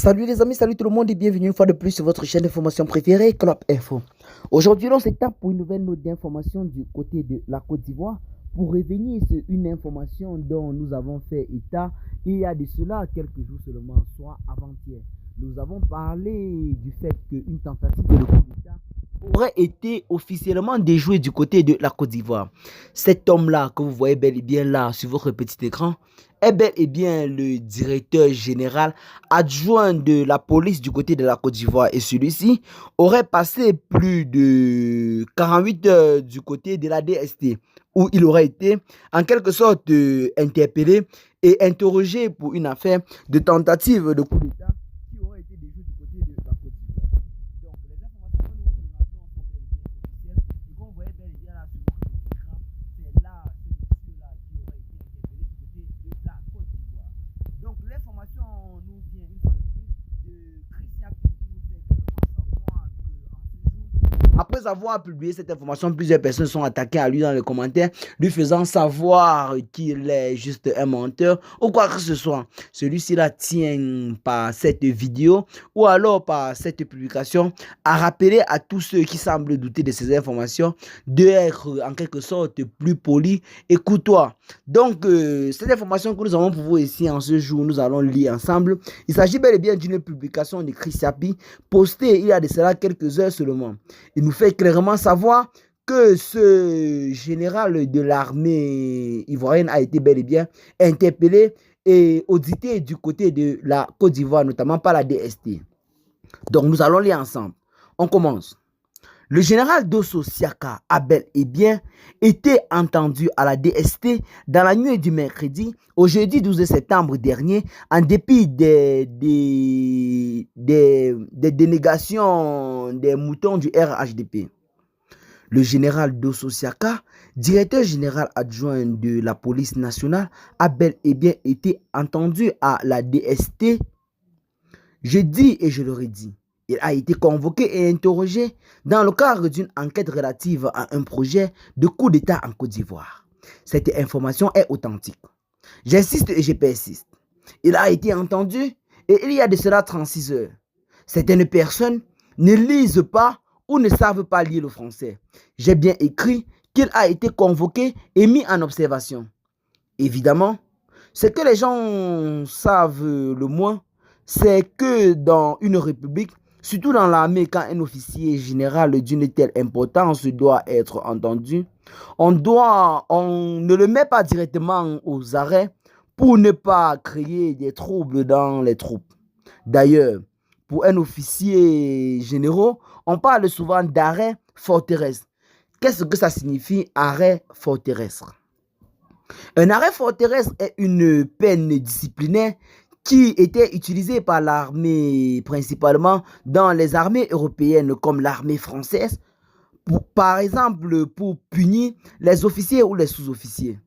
Salut les amis, salut tout le monde et bienvenue une fois de plus sur votre chaîne d'information préférée, Club Info. Aujourd'hui, on s'étape pour une nouvelle note d'information du côté de la Côte d'Ivoire pour revenir sur une information dont nous avons fait état il y a de cela quelques jours seulement, soit avant-hier. Nous avons parlé du fait qu'une tentative de coup d'État aurait été officiellement déjouée du côté de la Côte d'Ivoire. Cet homme-là que vous voyez bel et bien là sur votre petit écran est bel et bien le directeur général adjoint de la police du côté de la Côte d'Ivoire. Et celui-ci aurait passé plus de 48 heures du côté de la DST, où il aurait été en quelque sorte interpellé et interrogé pour une affaire de tentative de coup d'État qui aurait été déjouée du côté de la Côte d'Ivoire. Donc les informations que nous vous présentons sont bel et bien officielles. Et comme vous voyez bel et bien là sur votre écran, c'est là ce monsieur-là qui aurait été interpellé du côté de la Côte d'Ivoire. Donc l'information nous vient une fois de plus de Christian Pi qui nous fait clairement savoir qu'en ce jour, après avoir publié cette information, plusieurs personnes sont attaquées à lui dans les commentaires, lui faisant savoir qu'il est juste un menteur ou quoi que ce soit. Celui-ci là tient par cette vidéo ou alors par cette publication à rappeler à tous ceux qui semblent douter de ces informations d'être en quelque sorte plus polis et courtois. Donc, cette information que nous avons pour vous ici en ce jour, nous allons lire ensemble. Il s'agit bel et bien d'une publication de Christian Pi postée il y a de cela quelques heures seulement. Il nous fait clairement savoir que ce général de l'armée ivoirienne a été bel et bien interpellé et audité du côté de la Côte d'Ivoire, notamment par la DST. Donc, nous allons lire ensemble. On commence. Le général Dosso Siaka a bel et bien été entendu à la DST dans la nuit du mercredi au jeudi 12 septembre dernier en dépit des dénégations des moutons du RHDP. Le général Dosso Siaka, directeur général adjoint de la police nationale, a bel et bien été entendu à la DST. Je dis et je le redis. Il a été convoqué et interrogé dans le cadre d'une enquête relative à un projet de coup d'État en Côte d'Ivoire. Cette information est authentique. J'insiste et je persiste. Il a été entendu et il y a de cela 36 heures. Certaines personnes ne lisent pas ou ne savent pas lire le français. J'ai bien écrit qu'il a été convoqué et mis en observation. Évidemment, ce que les gens savent le moins, c'est que dans une république, surtout dans l'armée, quand un officier général d'une telle importance doit être entendu, on ne le met pas directement aux arrêts pour ne pas créer des troubles dans les troupes. D'ailleurs, pour un officier général, on parle souvent d'arrêt forteresse. Qu'est-ce que ça signifie, arrêt forteresse? Un arrêt forteresse est une peine disciplinaire qui était utilisée par l'armée, principalement dans les armées européennes comme l'armée française, par exemple pour punir les officiers ou les sous-officiers.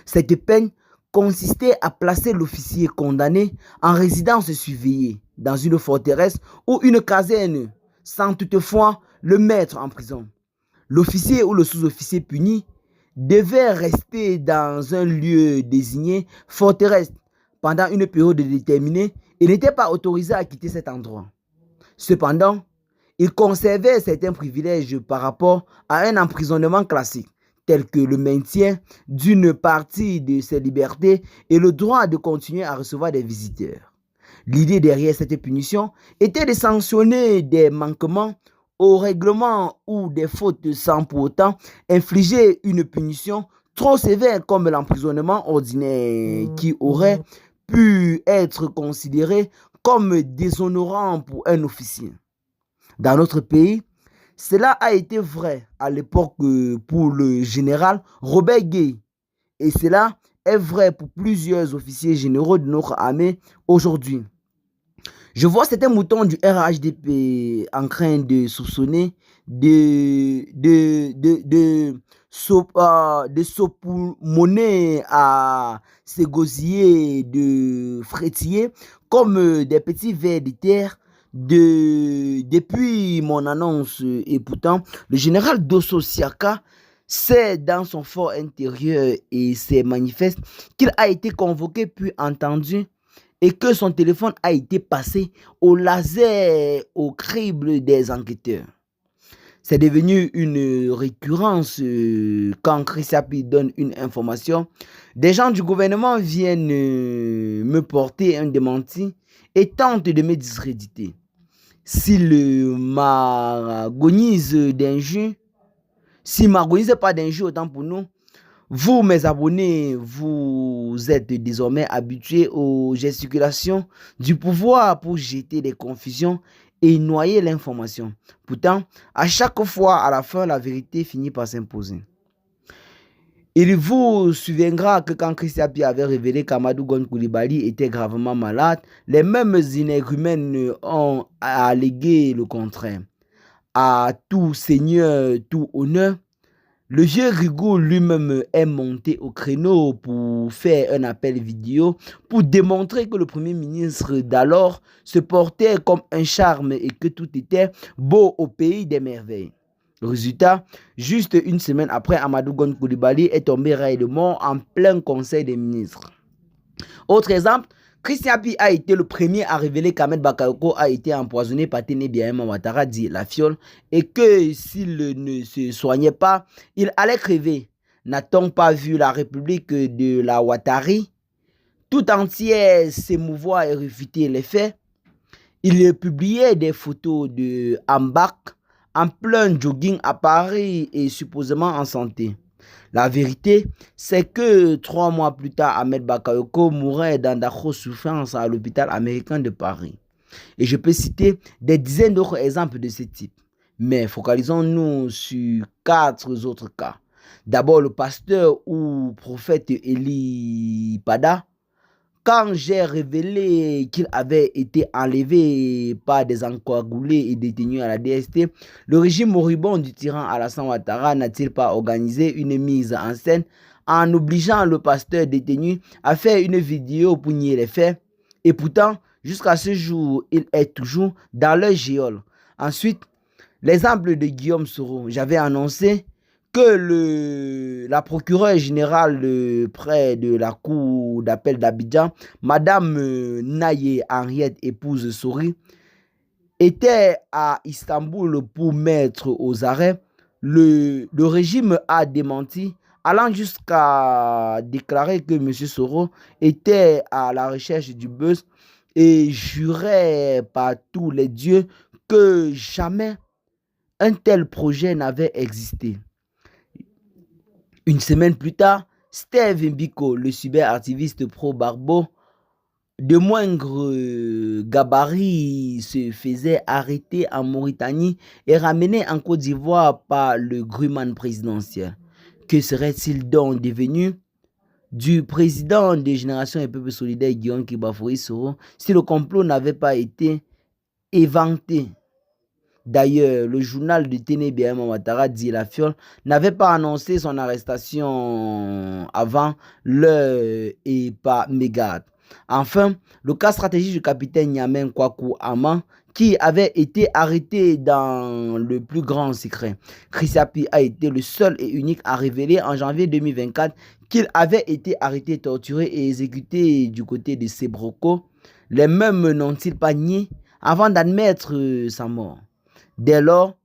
Cette peine consistait à placer l'officier condamné en résidence surveillée dans une forteresse ou une caserne, sans toutefois le mettre en prison. L'officier ou le sous-officier puni devait rester dans un lieu désigné forteresse pendant une période déterminée et n'était pas autorisé à quitter cet endroit. Cependant, il conservait certains privilèges par rapport à un emprisonnement classique, tel que le maintien d'une partie de ses libertés et le droit de continuer à recevoir des visiteurs. L'idée derrière cette punition était de sanctionner des manquements au règlement ou des fautes sans pour autant infliger une punition trop sévère comme l'emprisonnement ordinaire qui aurait pu être considéré comme déshonorant pour un officier. Dans notre pays, cela a été vrai à l'époque pour le général Robert Guei et cela est vrai pour plusieurs officiers généraux de notre armée aujourd'hui. Je vois certains moutons du RHDP en train de soupçonner de saupoudrer à ces gosiers de frétiller comme des petits vers de terre depuis mon annonce. Et pourtant, le général Dosso Siaka sait dans son fort intérieur et c'est manifeste qu'il a été convoqué puis entendu et que son téléphone a été passé au laser au crible des enquêteurs. C'est devenu une récurrence quand Chris Appi donne une information. Des gens du gouvernement viennent me porter un démenti et tentent de me discréditer. S'ils m'agonisent d'injures, s'ils ne m'agonisent pas d'injures, autant pour nous, vous, mes abonnés, vous êtes désormais habitués aux gesticulations du pouvoir pour jeter des confusions et noyer l'information. Pourtant, à chaque fois, à la fin, la vérité finit par s'imposer. Il vous souviendra que quand Chris Appi avait révélé qu'Amadou Gon Coulibaly était gravement malade, les mêmes énergumènes ont allégué le contraire. À tout seigneur, tout honneur, le vieux Rigaud lui-même est monté au créneau pour faire un appel vidéo pour démontrer que le premier ministre d'alors se portait comme un charme et que tout était beau au pays des merveilles. Résultat, juste une semaine après, Amadou Gon Coulibaly est tombé réellement en plein conseil des ministres. Autre exemple, Christian Appi a été le premier à révéler qu'Ahmed Bakayoko a été empoisonné par Téné Birahima Ouattara, dit la fiole, et que s'il ne se soignait pas, il allait crever. N'a-t-on pas vu la République de la Ouattari tout entière s'émouvoir et réfuter les faits? Il publiait des photos de Ambak en plein jogging à Paris et supposément en santé. La vérité, c'est que 3 mois plus tard, Ahmed Bakayoko mourait dans d'atroces souffrances à l'hôpital américain de Paris. Et je peux citer des dizaines d'autres exemples de ce type. Mais focalisons-nous sur 4 autres cas. D'abord, le pasteur ou prophète Eli Pada. Quand j'ai révélé qu'il avait été enlevé par des encoagulés et détenus à la DST, le régime moribond du tyran Alassane Ouattara n'a-t-il pas organisé une mise en scène en obligeant le pasteur détenu à faire une vidéo pour nier les faits? Et pourtant, jusqu'à ce jour, il est toujours dans le géol. Ensuite, l'exemple de Guillaume Soro. J'avais annoncé que la procureure générale près de la cour d'appel d'Abidjan, Madame Naye Henriette, épouse Sori, était à Istanbul pour mettre aux arrêts. Le régime a démenti, allant jusqu'à déclarer que M. Soro était à la recherche du buzz et jurait par tous les dieux que jamais un tel projet n'avait existé. Une semaine plus tard, Steve Mbiko, le cyberactiviste pro-Barbo, de moindre gabarit, se faisait arrêter en Mauritanie et ramené en Côte d'Ivoire par le Grumman présidentiel. Que serait-il donc devenu du président de Génération et Peuple Solidaire, Guillaume Kibafoy Soro, si le complot n'avait pas été éventé? D'ailleurs, le journal de Téné Birahima Ouattara, dit la fiole, n'avait pas annoncé son arrestation avant l'heure et pas méga. Enfin, le cas stratégique du capitaine Niamey Kwaku Ama, qui avait été arrêté dans le plus grand secret. Chris Appi a été le seul et unique à révéler en janvier 2024 qu'il avait été arrêté, torturé et exécuté du côté de Sebroko. Les mêmes n'ont-ils pas nié avant d'admettre sa mort? Dès lors,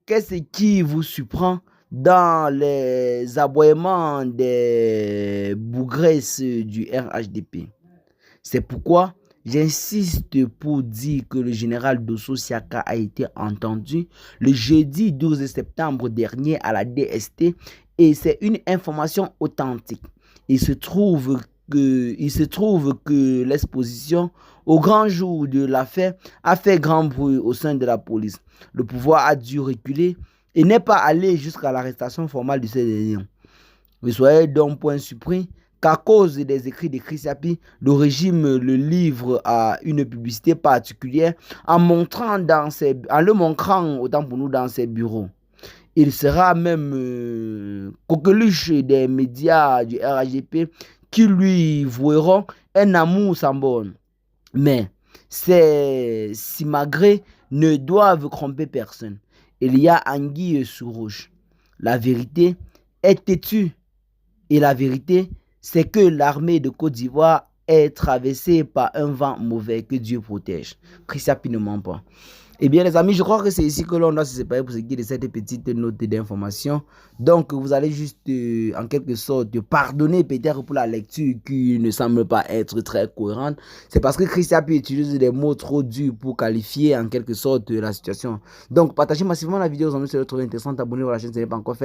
qu'est-ce qui vous surprend dans les aboiements des bougresses du RHDP? C'est pourquoi j'insiste pour dire que le général Dosso Siaka a été entendu le jeudi 12 septembre dernier à la DST et c'est une information authentique. Il se trouve que l'exposition au grand jour de l'affaire a fait grand bruit au sein de la police. Le pouvoir a dû reculer et n'est pas allé jusqu'à l'arrestation formelle de ces derniers. Ne soyez donc point surpris qu'à cause des écrits de Chris Appi, le régime le livre à une publicité particulière en le montrant autant pour nous dans ses bureaux. Il sera même coqueluche des médias du RHDP qui lui voueront un amour sans borne. Mais ces simagrées ne doivent tromper personne. Il y a anguille sous roche. La vérité est têtue. Et la vérité, c'est que l'armée de Côte d'Ivoire est traversée par un vent mauvais. Que Dieu protège. Christian Pi ne ment pas. Eh bien, les amis, je crois que c'est ici que l'on doit se séparer pour ce qui est de cette petite note d'information. Donc, vous allez juste, en quelque sorte, pardonner peut-être pour la lecture qui ne semble pas être très cohérente. C'est parce que Christian Pi utilise des mots trop durs pour qualifier en quelque sorte la situation. Donc, partagez massivement la vidéo, vous allez se retrouver intéressante. Abonnez-vous à la chaîne si ce n'est pas encore fait.